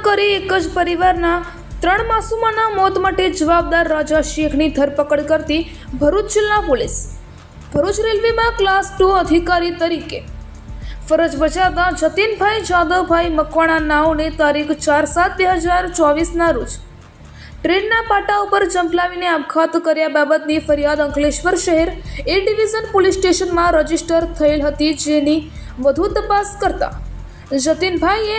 કરી એક જ પરિવારના 3 માસૂમોના મોત માટે જવાબદાર રાજા શેખની ધરપકડ કરતી ભરૂચ જિલ્લા પોલીસ ભરૂચ રેલવેમાં ક્લાસ 2 અધિકારી તરીકે ફરજ બજાવતા જતીનભાઈ જાદવભાઈ મકવાણા નાઓને તારીખ 4/7/2024ના રોજ ટ્રેનના પાટા ઉપર ઝંપલાવીને આપઘાત કર્યા બાબતની ફરિયાદ અંકલેશ્વર શહેર એ ડિવિઝન પોલીસ સ્ટેશનમાં રજીસ્ટર થયેલ હતી, જેની વધુ તપાસ કરતા જતીનભાઈએ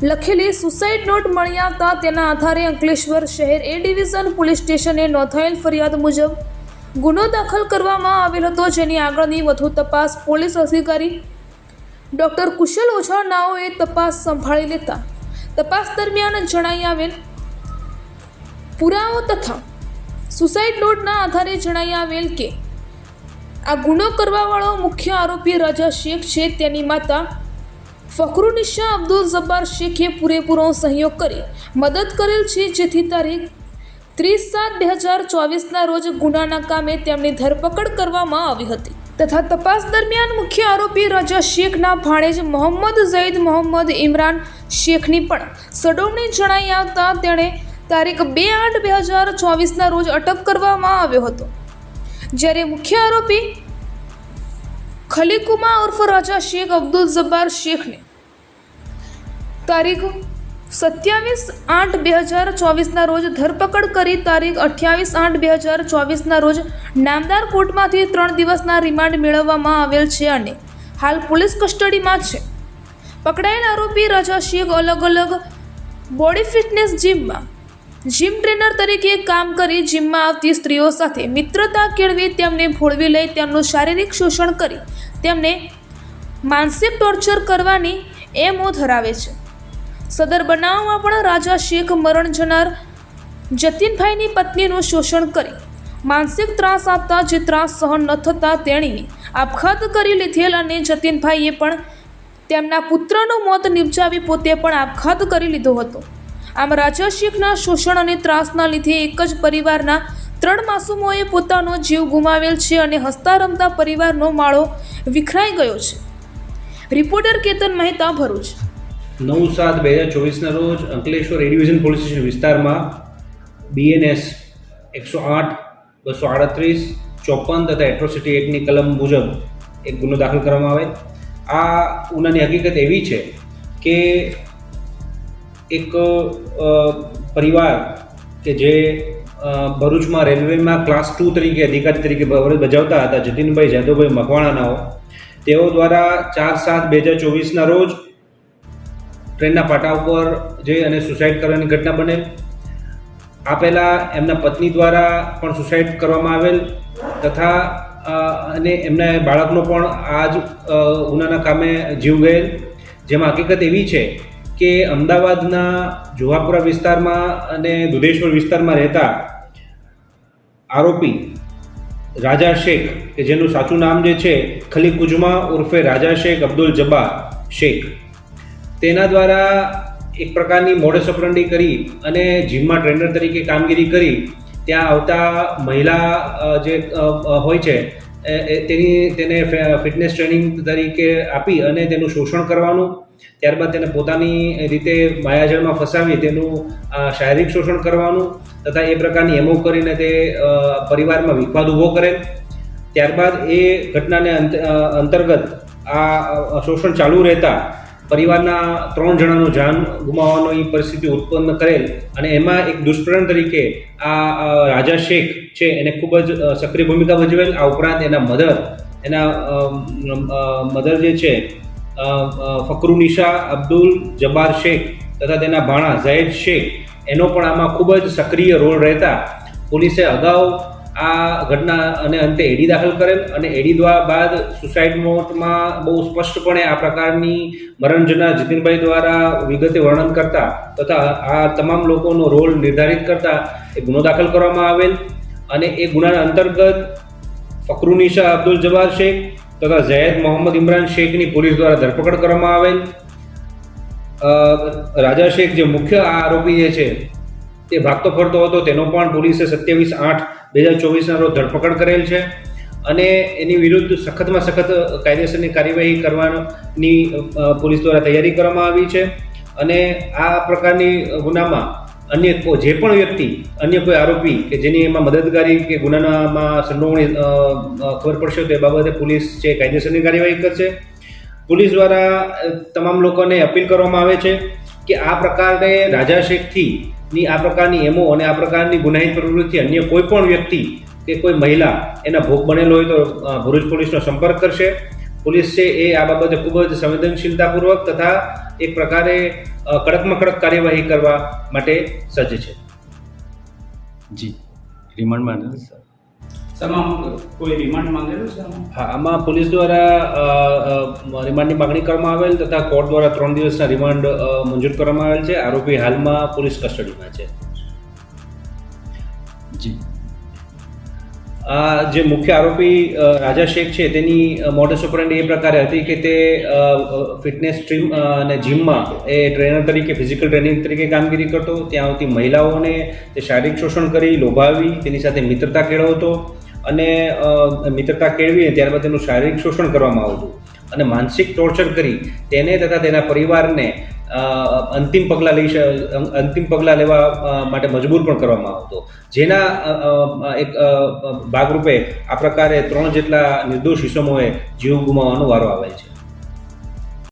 લખેલી સુસાઇડ નોટ મળી આવતા તેના આધારે અંકલેશ્વર શહેર એ ડિવિઝન પોલીસ સ્ટેશને નોંધાયેલ ફરિયાદ મુજબ ગુનો દાખલ કરવામાં આવેલ હતો, જેની આગળની વધુ તપાસ પોલીસ અધિકારી ડૉક્ટર કુશલ ઓઝા નાઓએ તપાસ સંભાળી લેતા તપાસ દરમિયાન જણાઈ આવેલ પુરાવો તથા સુસાઇડ નોટના આધારે જણાઈ આવેલ કે આ ગુનો કરવાવાળો મુખ્ય આરોપી રાજા શેખ છે. તેની માતા ફખરુનિશા અબ્દુલ જબ્બાર શેખે પૂરેપૂરો સહયોગ કરી મદદ કરેલ છે, જેથી તારીખ 30/7/2024ના રોજ ગુનાના કામે તેમની ધરપકડ કરવામાં આવી હતી તથા તપાસ દરમિયાન મુખ્ય આરોપી રાજા શેખના ભાણેજ મોહમ્મદ ઝૈદ મોહમ્મદ ઇમરાન શેખની પણ સંડોવણી જણાઈ આવતા તેણે તારીખ 2/8/2024ના રોજ અટક કરવામાં આવ્યો હતો, જ્યારે મુખ્ય આરોપી ખલીકુમા ઉર્ફ રાજા શેખ અબ્દુલ જબ્બાર શેખને તારીખ 27/8/2024ના રોજ ધરપકડ કરી તારીખ 28/8/2024ના રોજ નામદાર કોર્ટમાંથી 3 દિવસના રિમાન્ડ મેળવવામાં આવેલ છે અને હાલ પોલીસ કસ્ટડીમાં છે. પકડાયેલ આરોપી રાજા શેખ અલગ અલગ બોડી ફિટનેસ જીમમાં જીમ ટ્રેનર તરીકે કામ કરી જીમમાં આવતી સ્ત્રીઓ સાથે મિત્રતા કેળવી તેમને ભોળવી લઈ તેમનું શારીરિક શોષણ કરી તેમને માનસિક ટોર્ચર કરવાની એમો ધરાવે છે. સદર બનાવમાં પણ રાજા શેખ મરણ જનાર જતીનભાઈની પત્નીનું શોષણ કરી માનસિક ત્રાસ આપતા જે ત્રાસ સહન ન થતાં તેણીને આપઘાત કરી લીધેલ અને જતીનભાઈએ પણ તેમના પુત્રનું મોત નિપજાવી પોતે પણ આપઘાત કરી લીધો હતો. આમ રાજા શેખના શોષણ અને ત્રાસના લીધે એક જ પરિવારના 3 માસૂમોએ પોતાનો જીવ ગુમાવેલ છે અને હસતા રમતા પરિવારનો માળો વિખરાઈ ગયો છે. રિપોર્ટર કેતન મહેતા, ભરૂચ. 9/7/2024ના રોજ અંકલેશ્વર એ ડિવિઝન પોલીસ સ્ટેશન વિસ્તારમાં BNS 108, 238, 54 તથા એટ્રોસિટી એક્ટની કલમ મુજબ એક ગુનો દાખલ કરવામાં આવે. આ ગુનાની હકીકત એવી છે કે એક પરિવાર કે જે ભરૂચમાં રેલવેમાં ક્લાસ 2 તરીકે અધિકારી તરીકે ફરજ બજાવતા હતા, જતીનભાઈ જાદવભાઈ મકવાણાનાઓ, તેઓ દ્વારા 4/7/2024ના રોજ ટ્રેનના પાટા ઉપર જઈ અને સુસાઇડ કરવાની ઘટના બનેલ. આ પહેલાં એમના પત્ની દ્વારા પણ સુસાઇડ કરવામાં આવેલ તથા અને એમના બાળકનો પણ આ જ ગુનાના કામે જીવ ગયેલ. જેમાં હકીકત એવી છે કે અમદાવાદના જુહાપુરા વિસ્તારમાં અને દુધેશ્વર વિસ્તારમાં રહેતા આરોપી રાજા શેખ, કે જેનું સાચું નામ જે છે ખલીકુજમા ઉર્ફે રાજા શેખ અબ્દુલ જબ્બાર શેખ, તેના દ્વારા એક પ્રકારની મોડસ ઓપરન્ડી કરી અને જીમમાં ટ્રેનર તરીકે કામગીરી કરી ત્યાં આવતા મહિલા જે હોય છે તેને ફિટનેસ ટ્રેનિંગ તરીકે આપી અને તેનું શોષણ કરવાનું, ત્યારબાદ તેને પોતાની રીતે માયાજાળમાં ફસાવી તેનું શારીરિક શોષણ કરવાનું તથા એ પ્રકારની એમો કરીને તે પરિવારમાં વિખવાદ ઊભો કરેલ. ત્યારબાદ એ ઘટનાને અંતર્ગત આ શોષણ ચાલુ રહેતા પરિવારના 3 જણાનું જાન ગુમાવવાની પરિસ્થિતિ ઉત્પન્ન કરેલ અને એમાં એક દુષ્પ્રેરણ તરીકે આ રાજા શેખ છે એને ખૂબ જ સક્રિય ભૂમિકા ભજવેલ. આ ઉપરાંત એના મધર જે છે ફખરુનિશા અબ્દુલ જબ્બાર શેખ તથા તેના ભાણા ઝૈદ શેખ, એનો પણ આમાં ખૂબ જ સક્રિય રોલ રહેતા પોલીસે અગાઉ આ ઘટના અને અંતે એડી દાખલ કરેલ અને એડી બાદ સુસાઇડ નોટમાં બહુ સ્પષ્ટપણે આ પ્રકારની મરણ જનાર જતીનભાઈ દ્વારા વિગતે વર્ણન કરતા તથા આ તમામ લોકોનો રોલ નિર્ધારિત કરતા એ ગુનો દાખલ કરવામાં આવેલ અને એ ગુનાના અંતર્ગત ફખરુનિશા અબ્દુલ જબ્બાર શેખ તથા ઝૈદ મોહમ્મદ ઇમરાન શેખની પોલીસ દ્વારા ધરપકડ કરવામાં આવેલ. રાજા શેખ જે મુખ્ય આરોપી જે છે તે ભાગતો ફરતો હતો, તેનો પણ પોલીસે 27/8/2024ના રોજ ધરપકડ કરેલ છે અને એની વિરુદ્ધ સખતમાં સખત કાયદેસરની કાર્યવાહી કરવાની પોલીસ દ્વારા તૈયારી કરવામાં આવી છે. અને આ પ્રકારની ગુનામાં અન્ય જે પણ વ્યક્તિ અન્ય કોઈ આરોપી કે જેની એમાં મદદગારી કે ગુનામાં સંડોવણી ખબર પડશે તો એ બાબતે પોલીસ છે કાયદેસરની કાર્યવાહી કરશે. પોલીસ દ્વારા તમામ લોકોને અપીલ કરવામાં આવે છે કે આ પ્રકારે રાજા શેખની આ પ્રકારની એમો અને આ પ્રકારની ગુનાહિત પ્રવૃત્તિ અન્ય કોઈ પણ વ્યક્તિ કે કોઈ મહિલા એના ભોગ બનેલો હોય તો ભરૂચ પોલીસનો સંપર્ક કરશે. પોલીસ છે એ આ બાબતે ખૂબ જ સંવેદનશીલતાપૂર્વક તથા એક પ્રકારે કડકમાં કડક કાર્યવાહી કરવા માટે સજ્જ છે. જી રિમાન્ડ માંગેલું સર? કોઈ રિમાન્ડ માંગેલું છે? હા, આમાં પોલીસ દ્વારા રિમાન્ડની માગણી કરવામાં આવેલ તથા કોર્ટ દ્વારા 3 દિવસના રિમાન્ડ મંજૂર કરવામાં આવેલ છે. આરોપી હાલમાં પોલીસ કસ્ટડીમાં છે. જી આ જે મુખ્ય આરોપી રાજા શેખ છે તેની મોડસ ઓપરેન્ડી એ પ્રકારે હતી કે તે ફિટનેસ સ્ટ્રીમ અને જીમમાં એ ટ્રેનર તરીકે ફિઝિકલ ટ્રેનિંગ તરીકે કામગીરી કરતો. ત્યાં આવતી મહિલાઓને તે શારીરિક શોષણ કરી લોભાવી તેની સાથે મિત્રતા કેળવતો અને મિત્રતા કેળવીને ત્યારબાદ તેનું શારીરિક શોષણ કરવામાં આવતું અને માનસિક ટોર્ચર કરી તેને તથા તેના પરિવારને અંતિમ પગલાં લેવા માટે મજબૂર પણ કરવામાં આવતો, જેના એક ભાગરૂપે આ પ્રકારે 3 જેટલા નિર્દોષ ઇસમોએ જીવ ગુમાવવાનો વારો આવેલ છે.